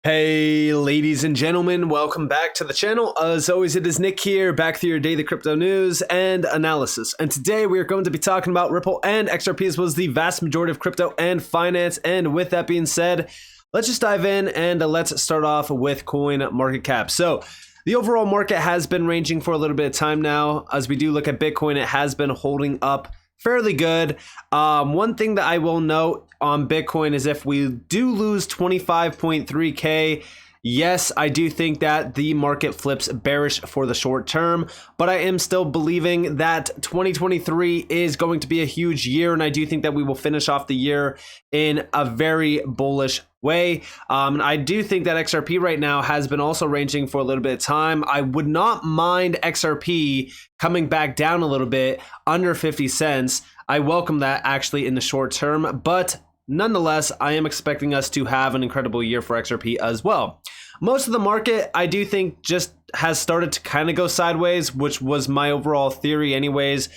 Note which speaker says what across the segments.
Speaker 1: Hey ladies and gentlemen, welcome back to the channel. As always, it is Nick here, back with your daily crypto news and analysis. And today we are going to be talking about Ripple and XRP, as well as the vast majority of crypto and finance. And with that being said, let's just dive in and let's start off with coin market cap. So the overall market has been ranging for a little bit of time now. As we do look at Bitcoin, it has been holding up fairly good. One thing that I will note on Bitcoin is if we do lose 25.3K, yes, I do think that the market flips bearish for the short term, but I am still believing that 2023 is going to be a huge year, and I do think that we will finish off the year in a very bullish way. I do think that XRP right now has been also ranging for a little bit of time. I would not mind XRP coming back down a little bit under 50 cents. I welcome that actually in the short term, but nonetheless, I am expecting us to have an incredible year for XRP as well. Most of the market, I do think, just has started to kind of go sideways, which was my overall theory anyways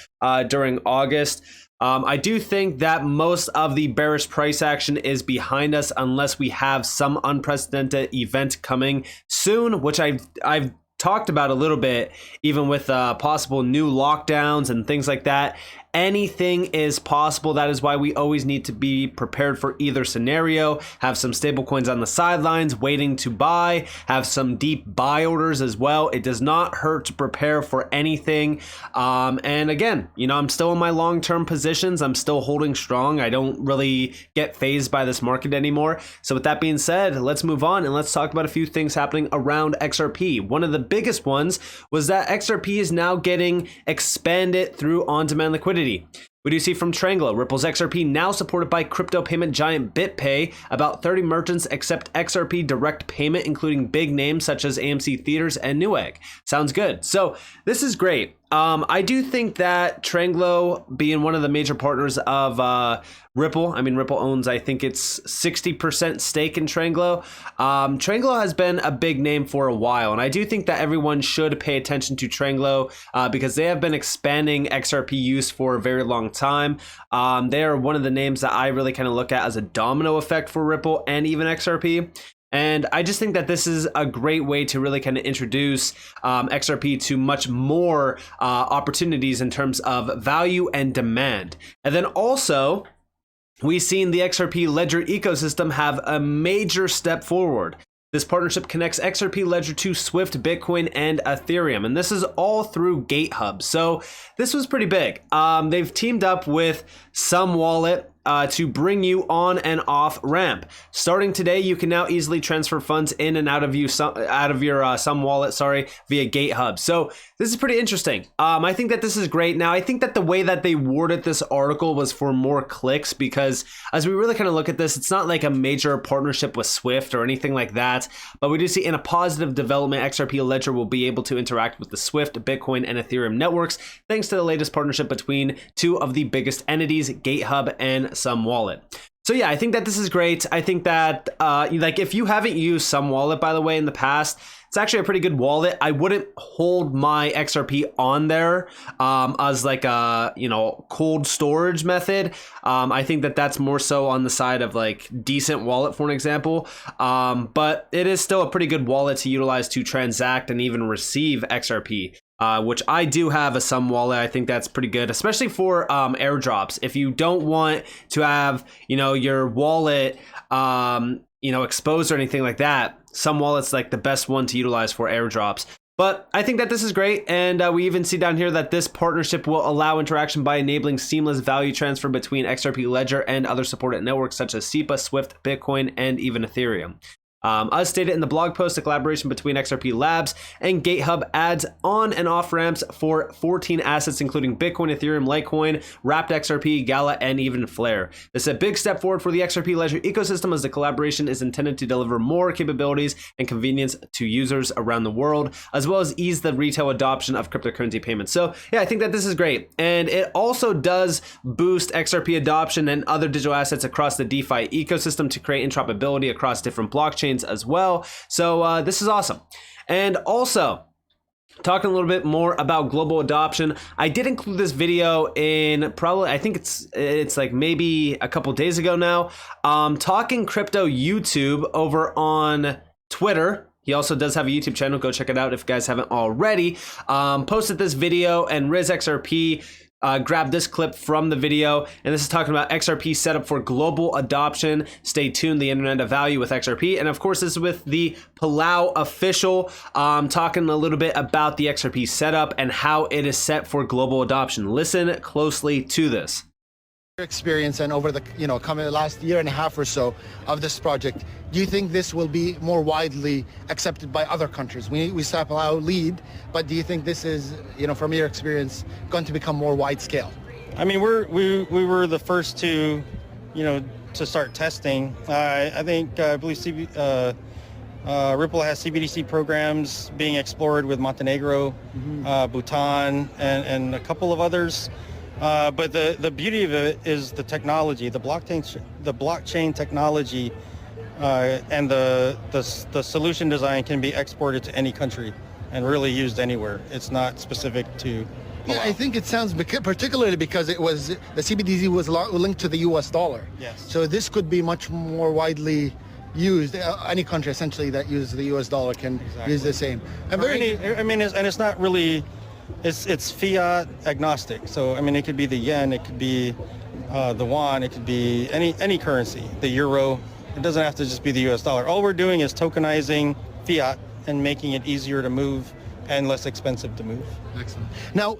Speaker 1: during August. I do think that most of the bearish price action is behind us unless we have some unprecedented event coming soon, which I've talked about a little bit, even with possible new lockdowns and things like that. Anything is possible. That is why we always need to be prepared for either scenario. Have some stable coins on the sidelines waiting to buy. Have some deep buy orders as well. It does not hurt to prepare for anything. And again, I'm still in my long-term positions. I'm still holding strong. I don't really get phased by this market anymore. So with that being said, let's move on and let's talk about a few things happening around XRP. One of the biggest ones was that XRP is now getting expanded through on-demand liquidity. We do see from Tranglo, Ripple's XRP now supported by crypto payment giant BitPay. About 30 merchants accept XRP direct payment, including big names such as AMC Theaters and Newegg. Sounds good. So this is great. I do think that Tranglo, being one of the major partners of Ripple, Ripple owns, I think it's 60% stake in Tranglo. Tranglo has been a big name for a while, and I do think that everyone should pay attention to Tranglo because they have been expanding XRP use for a very long time. They are one of the names that I really kind of look at as a domino effect for Ripple and even XRP. And I just think that this is a great way to really kind of introduce XRP to much more opportunities in terms of value and demand. And then also, we've seen the XRP Ledger ecosystem have a major step forward. This partnership connects XRP Ledger to Swift, Bitcoin, and Ethereum, and this is all through GateHub. So this was pretty big. They've teamed up with Some Wallet to bring you on and off ramp. Starting today, you can now easily transfer funds in and out of your Some Wallet, via GateHub. So this is pretty interesting. I think that this is great. Now, I think that the way that they worded this article was for more clicks, because as we really kind of look at this, it's not like a major partnership with Swift or anything like that. But we do see in a positive development, XRP Ledger will be able to interact with the Swift, Bitcoin, and Ethereum networks thanks to the latest partnership between two of the biggest entities, GateHub and Some Wallet. So yeah, I think that this is great. I think that if you haven't used Some Wallet, by the way, in the past, it's actually a pretty good wallet. I wouldn't hold my XRP on there as like a cold storage method. I think that that's more so on the side of like DCENT Wallet, for an example. But it is still a pretty good wallet to utilize to transact and even receive XRP. Which I do have a Some Wallet. I think that's pretty good, especially for airdrops. If you don't want to have, your wallet, exposed or anything like that, Some Wallet's like the best one to utilize for airdrops. But I think that this is great, and we even see down here that this partnership will allow interaction by enabling seamless value transfer between XRP Ledger and other supported networks such as SEPA, Swift, Bitcoin, and even Ethereum. As stated in the blog post, the collaboration between XRP Labs and GateHub adds on and off ramps for 14 assets, including Bitcoin, Ethereum, Litecoin, Wrapped XRP, Gala, and even Flare. This is a big step forward for the XRP Ledger ecosystem, as the collaboration is intended to deliver more capabilities and convenience to users around the world, as well as ease the retail adoption of cryptocurrency payments. So yeah, I think that this is great. And it also does boost XRP adoption and other digital assets across the DeFi ecosystem to create interoperability across different blockchains as well. So this is awesome. And also, talking a little bit more about global adoption, I did include this video in probably, I think it's like maybe a couple days ago now, Talking Crypto YouTube over on Twitter. He also does have a YouTube channel. Go check it out if you guys haven't already. Posted this video, and RizXRP grabbed this clip from the video, and this is talking about XRP setup for global adoption. Stay tuned, the internet of value with XRP. And of course, this is with the Palau official, talking a little bit about the XRP setup and how it is set for global adoption. Listen closely to this.
Speaker 2: Experience and over the coming last year and a half or so of this project, do you think this will be more widely accepted by other countries? We saw Palau lead, but do you think this is, from your experience, going to become more wide scale?
Speaker 3: I mean, we were the first to, to start testing. I believe Ripple has CBDC programs being explored with Montenegro, Bhutan, and a couple of others. But the beauty of it is the technology, the blockchain technology, and the solution design can be exported to any country and really used anywhere. It's not specific to.
Speaker 2: Yeah, I think it sounds particularly because the CBDC was linked to the U.S. dollar.
Speaker 3: Yes.
Speaker 2: So this could be much more widely used. Any country essentially that uses the U.S. dollar can use the same.
Speaker 3: And it's not really. It's fiat agnostic. So I mean, it could be the yen, it could be the yuan, it could be any currency, the euro. It doesn't have to just be the U.S. dollar. All we're doing is tokenizing fiat and making it easier to move and less expensive to move.
Speaker 2: Excellent. Now.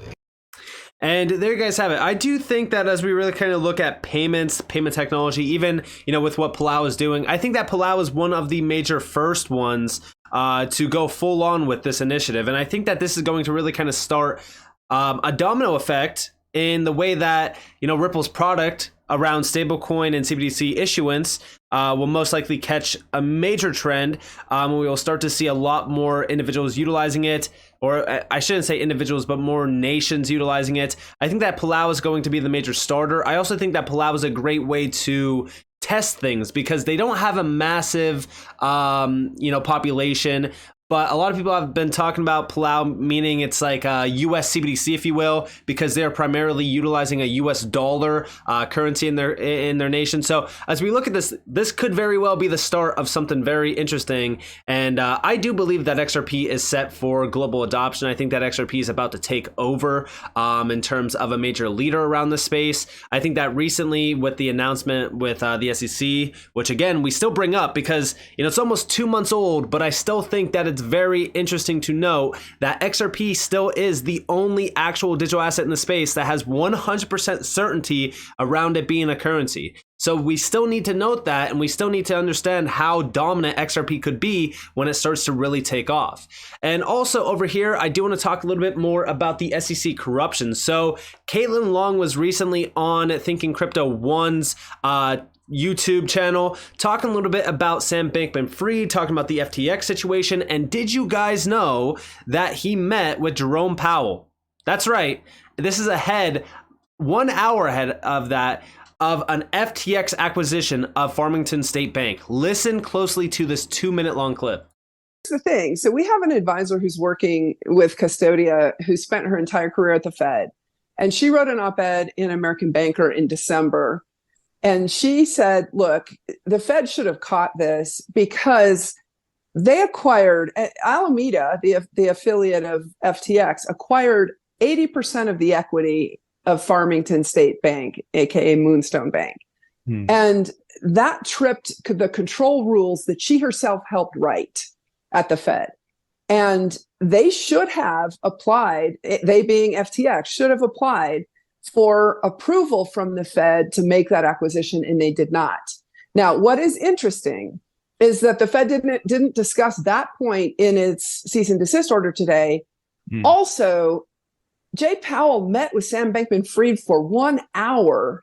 Speaker 1: And there you guys have it. I do think that as we really kind of look at payment technology, even, with what Palau is doing, I think that Palau is one of the major first ones to go full on with this initiative. And I think that this is going to really kind of start a domino effect in the way that, Ripple's product around stablecoin and CBDC issuance will most likely catch a major trend. We will start to see a lot more individuals utilizing it, or I shouldn't say individuals, but more nations utilizing it. I think that Palau is going to be the major starter. I also think that Palau is a great way to test things because they don't have a massive, population. But a lot of people have been talking about Palau, meaning it's like a US CBDC, if you will, because they're primarily utilizing a US dollar currency in their nation. So as we look at this, this could very well be the start of something very interesting. And I do believe that XRP is set for global adoption. I think that XRP is about to take over in terms of a major leader around the space. I think that recently with the announcement with the SEC, which again, we still bring up because, it's almost 2 months old, but I still think that it's very interesting to note that XRP still is the only actual digital asset in the space that has 100% certainty around it being a currency. So we still need to note that, and we still need to understand how dominant XRP could be when it starts to really take off. And also over here, I do want to talk a little bit more about the SEC corruption. So Caitlin Long was recently on Thinking Crypto One's YouTube channel, talking a little bit about Sam Bankman-Fried, talking about the FTX situation. And did you guys know that he met with Jerome Powell? That's right. This is 1 hour ahead of that, of an FTX acquisition of Farmington State Bank. Listen closely to this 2-minute long clip.
Speaker 4: Here's the thing. So we have an advisor who's working with Custodia who spent her entire career at the Fed. And she wrote an op-ed in American Banker in December. And she said, look, the Fed should have caught this because they acquired, Alameda, the affiliate of FTX, acquired 80% of the equity of Farmington State Bank, aka Moonstone Bank. And that tripped the control rules that she herself helped write at the Fed. And they should have applied, they being FTX, should have applied for approval from the Fed to make that acquisition, and they did not. Now, what is interesting is that the Fed didn't discuss that point in its cease and desist order today. Also, Jay Powell met with Sam Bankman-Fried for 1 hour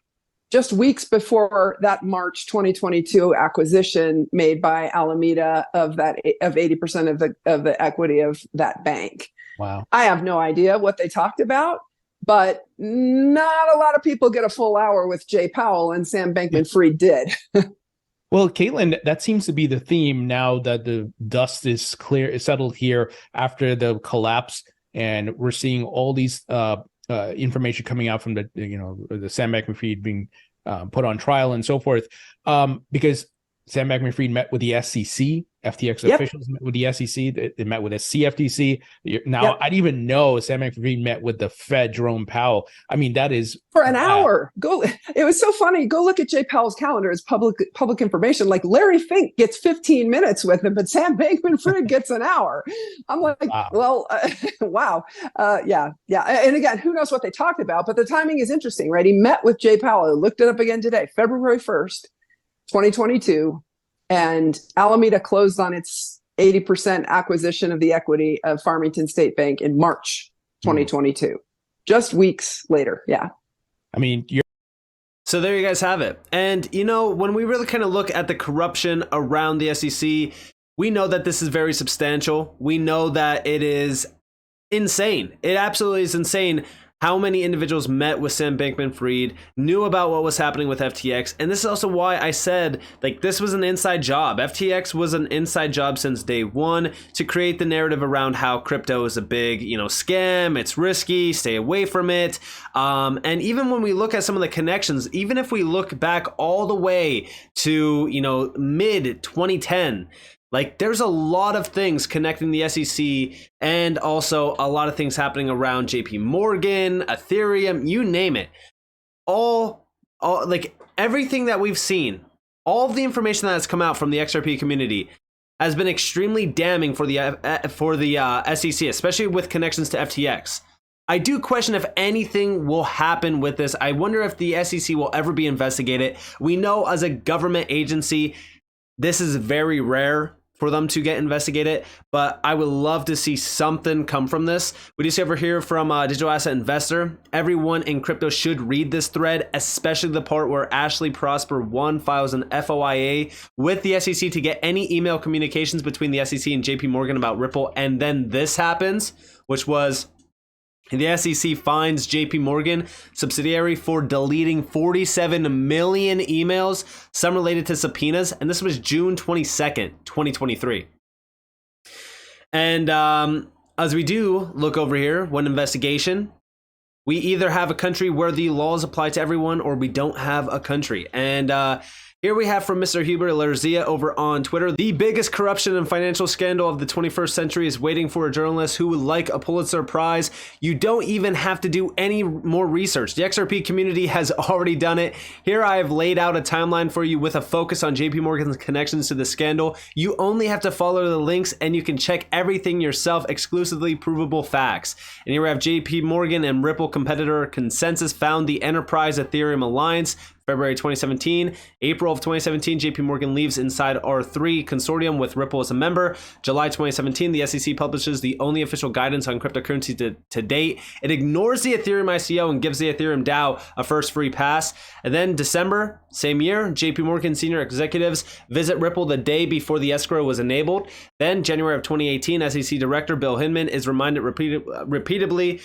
Speaker 4: just weeks before that March 2022 acquisition made by Alameda of 80% of the equity of that bank.
Speaker 5: Wow.
Speaker 4: I have no idea what they talked about, but not a lot of people get a full hour with Jay Powell, and Sam Bankman-Fried did.
Speaker 5: Well, Caitlin, that seems to be the theme now that the dust is settled here after the collapse, and we're seeing all these information coming out from the Sam Bankman-Fried being put on trial and so forth. Because Sam Bankman-Fried met with the SEC. FTX
Speaker 4: Yep.
Speaker 5: officials met with the SEC. They met with the CFTC. Now,
Speaker 4: Yep.
Speaker 5: I didn't even know Sam Bankman-Fried met with the Fed, Jerome Powell. I mean, that is
Speaker 4: For an hour. It was so funny. Go look at Jay Powell's calendar. It's public information. Like Larry Fink gets 15 minutes with him, but Sam Bankman-Fried gets an hour. I'm like,
Speaker 5: Wow.
Speaker 4: well, wow. Yeah. And again, who knows what they talked about, but the timing is interesting, right? He met with Jay Powell. I looked it up again today, February 1st, 2022. And Alameda closed on its 80% acquisition of the equity of Farmington State Bank in March 2022. Just weeks later. Yeah.
Speaker 5: I mean,
Speaker 1: So there you guys have it. And, you know, when we really kind of look at the corruption around the SEC, we know that this is very substantial. We know that it is insane. It absolutely is insane how many individuals met with Sam Bankman-Fried, knew about what was happening with FTX. And this is also why I said, like, this was an inside job. FTX was an inside job since day one to create the narrative around how crypto is a big, you know, scam. It's risky. Stay away from it. And even when we look at some of the connections, even if we look back all the way to, you know, mid 2010, like, there's a lot of things connecting the SEC and also a lot of things happening around JP Morgan, Ethereum, you name it. All like everything that we've seen, all of the information that has come out from the XRP community has been extremely damning for the SEC, especially with connections to FTX. I do question if anything will happen with this. I wonder if the SEC will ever be investigated. We know as a government agency, this is very rare for them to get investigated, but I would love to see something come from this. We do see over here from Digital Asset Investor, everyone in crypto should read this thread, especially the part where Ashley Prosper 1 files an FOIA with the SEC to get any email communications between the SEC and JP Morgan about Ripple, and then this happens, which was the SEC fines JP Morgan subsidiary for deleting 47 million emails, some related to subpoenas, and this was June 22nd, 2023. And as we do look over here, one investigation, we either have a country where the laws apply to everyone or we don't have a country. And here we have from Mr. Hubert Larzia over on Twitter. The biggest corruption and financial scandal of the 21st century is waiting for a journalist who would like a Pulitzer Prize. You don't even have to do any more research. The XRP community has already done it. Here I have laid out a timeline for you with a focus on JP Morgan's connections to the scandal. You only have to follow the links and you can check everything yourself, exclusively provable facts. And here we have JP Morgan and Ripple competitor Consensus found the Enterprise Ethereum Alliance. February 2017. April of 2017, JP Morgan leaves inside R3 consortium with Ripple as a member. July 2017, the SEC publishes the only official guidance on cryptocurrency to date. It ignores the Ethereum ICO and gives the Ethereum DAO a first free pass. And then December, same year, JP Morgan senior executives visit Ripple the day before the escrow was enabled. Then January of 2018, SEC Director Bill Hinman is reminded repeatedly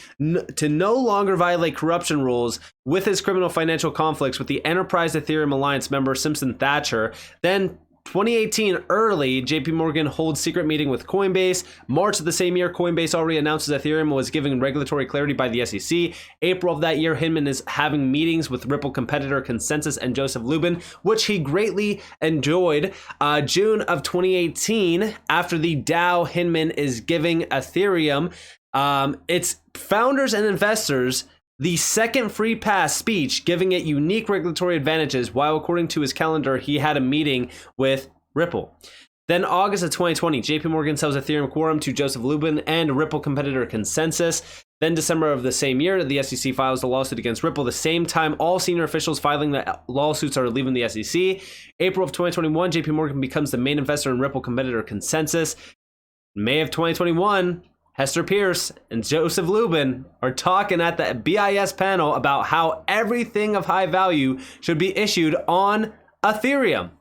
Speaker 1: to no longer violate corruption rules with his criminal financial conflicts with the Enterprise Ethereum Alliance member Simpson Thatcher. Then 2018 early, JP Morgan holds secret meeting with Coinbase. March of the same year, Coinbase already announces Ethereum was given regulatory clarity by the SEC. April of that year, Hinman is having meetings with Ripple competitor Consensus and Joseph Lubin, which he greatly enjoyed. June of 2018, after the DAO, Hinman is giving Ethereum its founders and investors the second free pass speech, giving it unique regulatory advantages, while according to his calendar, he had a meeting with Ripple. Then August of 2020, JP Morgan sells Ethereum Quorum to Joseph Lubin and Ripple competitor Consensus. Then December of the same year, the SEC files the lawsuit against Ripple. The same time, all senior officials filing the lawsuits are leaving the SEC. April of 2021, JP Morgan becomes the main investor in Ripple competitor Consensus. May of 2021, Hester Pierce and Joseph Lubin are talking at the BIS panel about how everything of high value should be issued on Ethereum.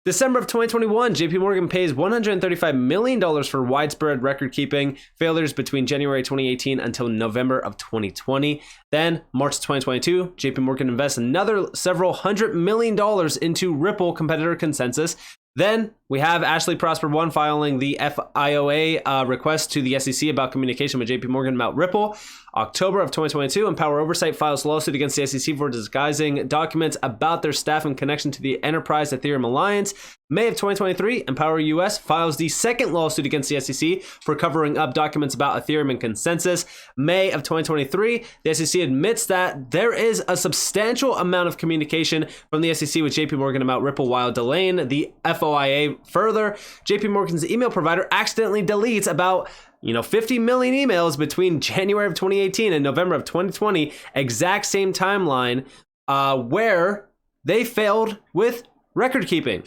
Speaker 1: December of 2021, JP Morgan pays $135 million for widespread record keeping failures between January 2018 until November of 2020. Then March 2022, JP Morgan invests another several $100 million into Ripple competitor Consensus. Then we have Ashley Prosper 1 filing the FIOA request to the SEC about communication with JP Morgan about Ripple. October of 2022, Empower Oversight files lawsuit against the SEC for disguising documents about their staff in connection to the Enterprise Ethereum Alliance. May of 2023, Empower US files the second lawsuit against the SEC for covering up documents about Ethereum and Consensus. May of 2023, the SEC admits that there is a substantial amount of communication from the SEC with JP Morgan about Ripple while delaying the FOIA further. JP Morgan's email provider accidentally deletes about 50 million emails between January of 2018 and November of 2020, exact same timeline, where they failed with record keeping.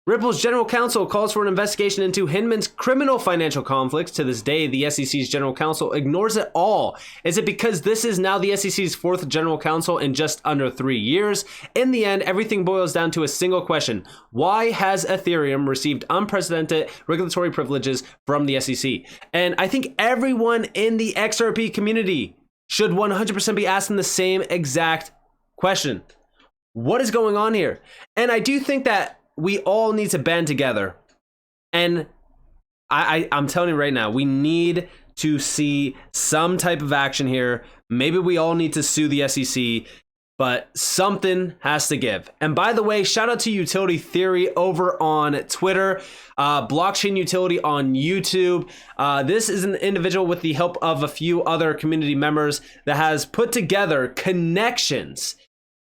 Speaker 1: Ripple's general counsel calls for an investigation into Hinman's criminal financial conflicts. To this day, the SEC's general counsel ignores it all. Is it because this is now the SEC's fourth general counsel in just under 3 years? In the end, everything boils down to a single question. Why has Ethereum received unprecedented regulatory privileges from the SEC? And I think everyone in the XRP community should 100% be asking the same exact question. What is going on here? And I do think that we all need to band together. And I'm telling you right now, we need to see some type of action here. Maybe we all need to sue the SEC, but something has to give. And by the way, shout out to Utility Theory over on Twitter, Blockchain Utility on YouTube. This is an individual with the help of a few other community members that has put together connections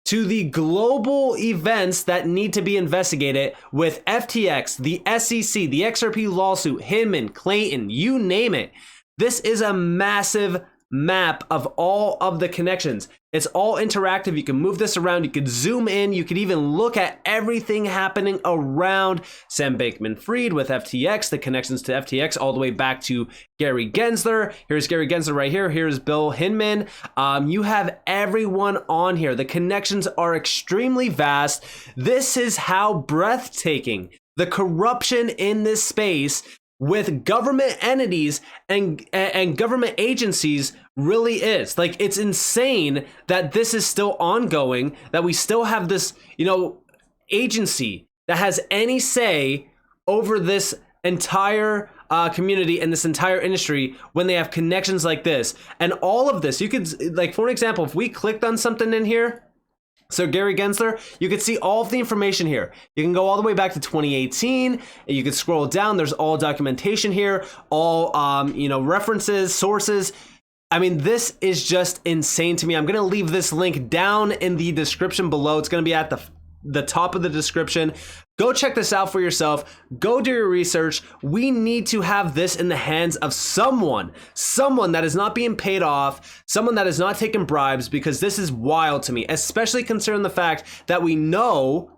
Speaker 1: to the global events that need to be investigated with FTX, the SEC, the XRP lawsuit, Hinman, Clayton, you name it. This is a massive map of all of the connections. It's all interactive. You can move this around. You could zoom in. You could even look at everything happening around Sam Bankman-Fried with FTX, the connections to FTX all the way back to Gary Gensler. Here's Gary Gensler right here. Here's Bill Hinman. You have everyone on here. The connections are extremely vast. This is how breathtaking the corruption in this space with government entities and government agencies really is. Like, it's insane that this is still ongoing, that we still have this, agency that has any say over this entire community and this entire industry when they have connections like this. And all of this, you could, like, for an example, if we clicked on something in here, so Gary Gensler, you can see all of the information here. You can go all the way back to 2018, and you can scroll down. There's all documentation here, all references, sources. I mean, this is just insane to me. I'm gonna leave this link down in the description below. It's gonna be at the top of the description. Go check this out for yourself. Go do your research. We need to have this in the hands of someone that is not being paid off, someone that is not taking bribes, because this is wild to me, especially considering the fact that we know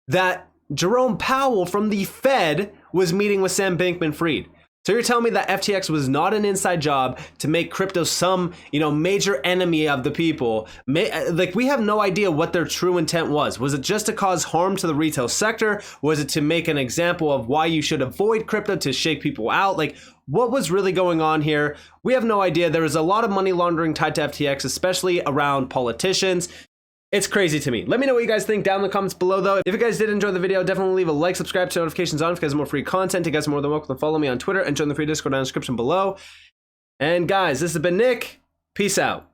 Speaker 1: that Jerome Powell from the Fed was meeting with Sam Bankman-Fried. So you're telling me that FTX was not an inside job to make crypto some, major enemy of the people? Like, we have no idea what their true intent was. Was it just to cause harm to the retail sector? Was it to make an example of why you should avoid crypto, to shake people out? Like, what was really going on here? We have no idea. There is a lot of money laundering tied to FTX, especially around politicians. It's crazy to me. Let me know what you guys think down in the comments below, though. If you guys did enjoy the video, definitely leave a like, subscribe, turn notifications on if you guys want more free content. You guys are more than welcome to follow me on Twitter and join the free Discord down in the description below. And guys, this has been Nick. Peace out.